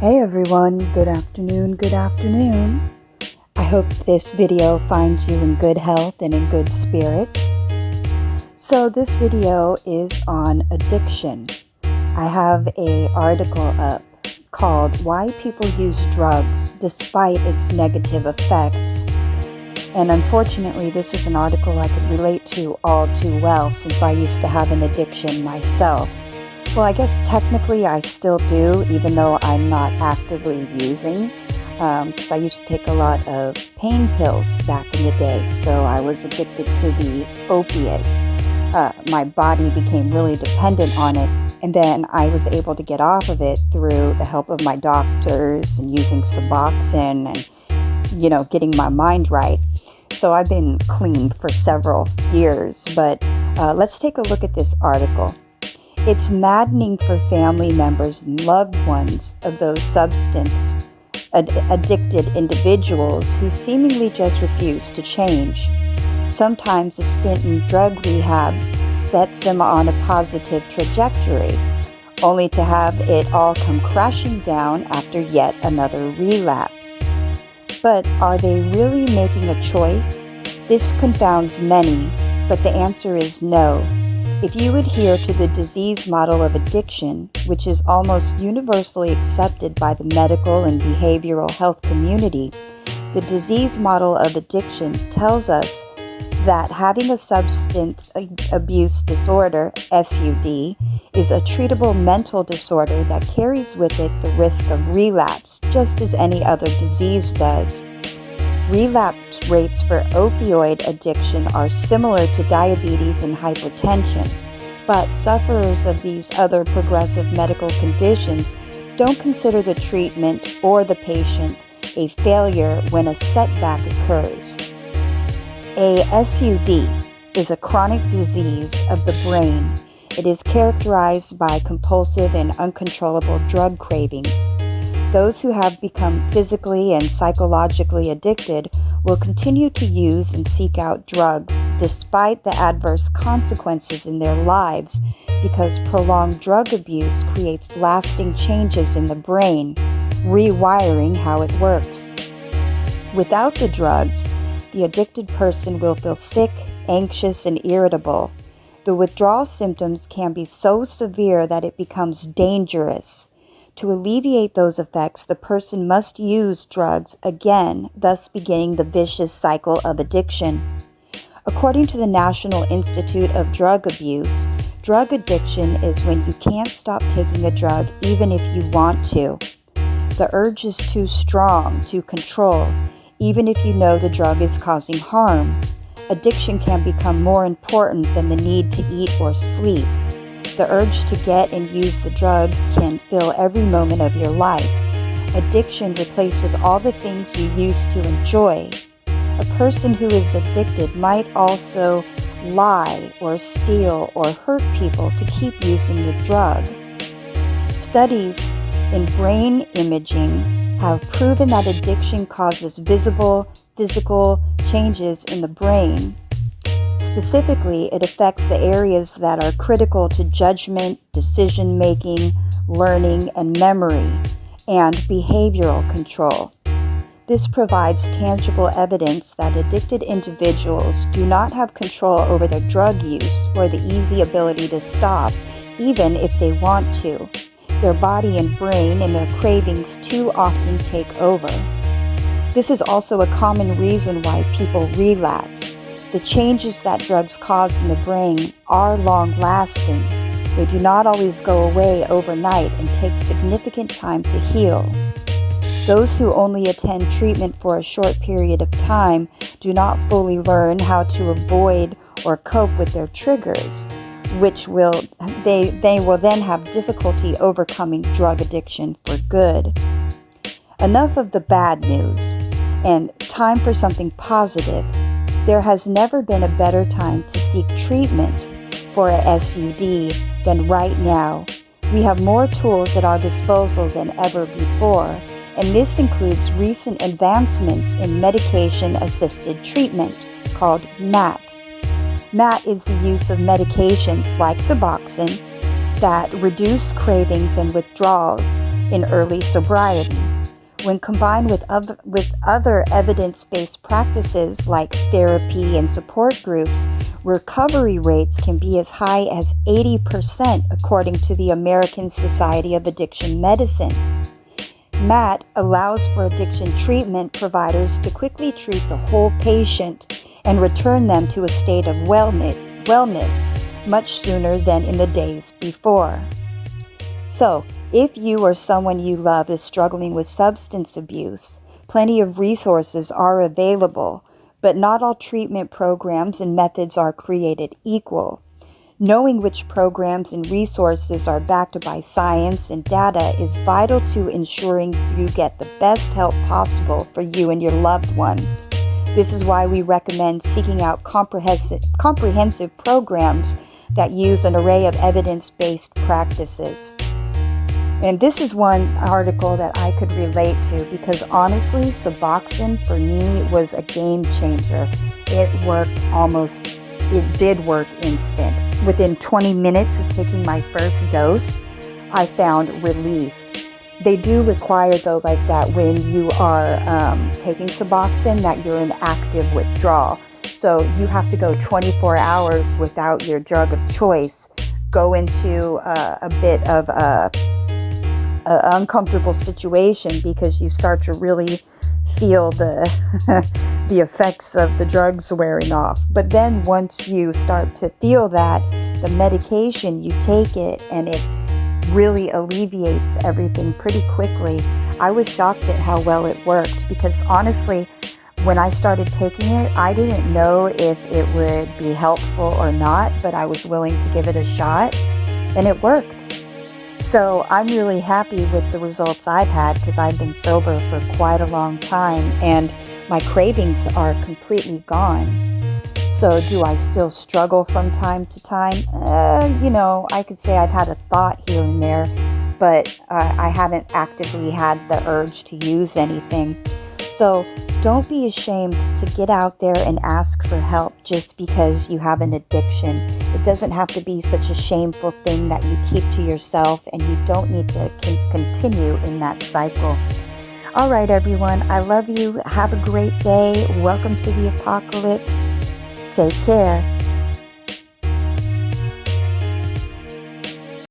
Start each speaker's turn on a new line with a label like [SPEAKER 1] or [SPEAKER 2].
[SPEAKER 1] Hey everyone, good afternoon, good afternoon. I hope this video finds you in good health and in good spirits. So this video is on addiction. I have an article up called Why People Use Drugs Despite Its Negative Effects. And unfortunately, this is an article I could relate to all too well since I used to have an addiction myself. Well, I guess technically I still do, even though I'm not actively using, because I used to take a lot of pain pills back in the day, so I was addicted to the opiates. My body became really dependent on it, and then I was able to get off of it through the help of my doctors and using Suboxone and, getting my mind right. So I've been clean for several years, but let's take a look at this article. It's maddening for family members and loved ones of those substance addicted individuals who seemingly just refuse to change. Sometimes a stint in drug rehab sets them on a positive trajectory, only to have it all come crashing down after yet another relapse. But are they really making a choice? This confounds many, but the answer is no. If you adhere to the disease model of addiction, which is almost universally accepted by the medical and behavioral health community, the disease model of addiction tells us that having a substance abuse disorder, SUD, is a treatable mental disorder that carries with it the risk of relapse, just as any other disease does. Relapse rates for opioid addiction are similar to diabetes and hypertension, but sufferers of these other progressive medical conditions don't consider the treatment or the patient a failure when a setback occurs. A SUD is a chronic disease of the brain. It is characterized by compulsive and uncontrollable drug cravings. Those who have become physically and psychologically addicted will continue to use and seek out drugs despite the adverse consequences in their lives because prolonged drug abuse creates lasting changes in the brain, rewiring how it works. Without the drugs, the addicted person will feel sick, anxious, and irritable. The withdrawal symptoms can be so severe that it becomes dangerous. To alleviate those effects, the person must use drugs again, thus beginning the vicious cycle of addiction. According to the National Institute of Drug Abuse, drug addiction is when you can't stop taking a drug even if you want to. The urge is too strong to control, even if you know the drug is causing harm. Addiction can become more important than the need to eat or sleep. The urge to get and use the drug can fill every moment of your life. Addiction replaces all the things you used to enjoy. A person who is addicted might also lie or steal or hurt people to keep using the drug. Studies in brain imaging have proven that addiction causes visible physical changes in the brain. Specifically, it affects the areas that are critical to judgment, decision-making, learning, and memory, and behavioral control. This provides tangible evidence that addicted individuals do not have control over their drug use or the easy ability to stop, even if they want to. Their body and brain and their cravings too often take over. This is also a common reason why people relapse. The changes that drugs cause in the brain are long-lasting. They do not always go away overnight and take significant time to heal. Those who only attend treatment for a short period of time do not fully learn how to avoid or cope with their triggers, which they will then have difficulty overcoming drug addiction for good. Enough of the bad news, and time for something positive. There has never been a better time to seek treatment for a SUD than right now. We have more tools at our disposal than ever before, and this includes recent advancements in medication-assisted treatment called MAT. MAT is the use of medications like Suboxone that reduce cravings and withdrawals. in early sobriety. When combined with other evidence-based practices like therapy and support groups, recovery rates can be as high as 80% according to the American Society of Addiction Medicine. MAT allows for addiction treatment providers to quickly treat the whole patient and return them to a state of wellness much sooner than in the days before. So, if you or someone you love is struggling with substance abuse, plenty of resources are available, but not all treatment programs and methods are created equal. Knowing which programs and resources are backed by science and data is vital to ensuring you get the best help possible for you and your loved ones. This is why we recommend seeking out comprehensive programs that use an array of evidence-based practices. And this is one article that I could relate to because honestly, Suboxone for me was a game changer. It did work instant. Within 20 minutes of taking my first dose, I found relief. They do require though, like that when you are taking Suboxone, that you're in active withdrawal. So you have to go 24 hours without your drug of choice, go into a bit of an uncomfortable situation because you start to really feel the the effects of the drugs wearing off. But then once you start to feel that, the medication, you take it and it really alleviates everything pretty quickly. I was shocked at how well it worked because honestly, when I started taking it, I didn't know if it would be helpful or not, but I was willing to give it a shot and it worked. So I'm really happy with the results I've had because I've been sober for quite a long time and my cravings are completely gone. So do I still struggle from time to time? I could say I've had a thought here and there, but I haven't actively had the urge to use anything. So don't be ashamed to get out there and ask for help just because you have an addiction. It doesn't have to be such a shameful thing that you keep to yourself, and you don't need to continue in that cycle. All right, everyone. I love you. Have a great day. Welcome to the apocalypse. Take care.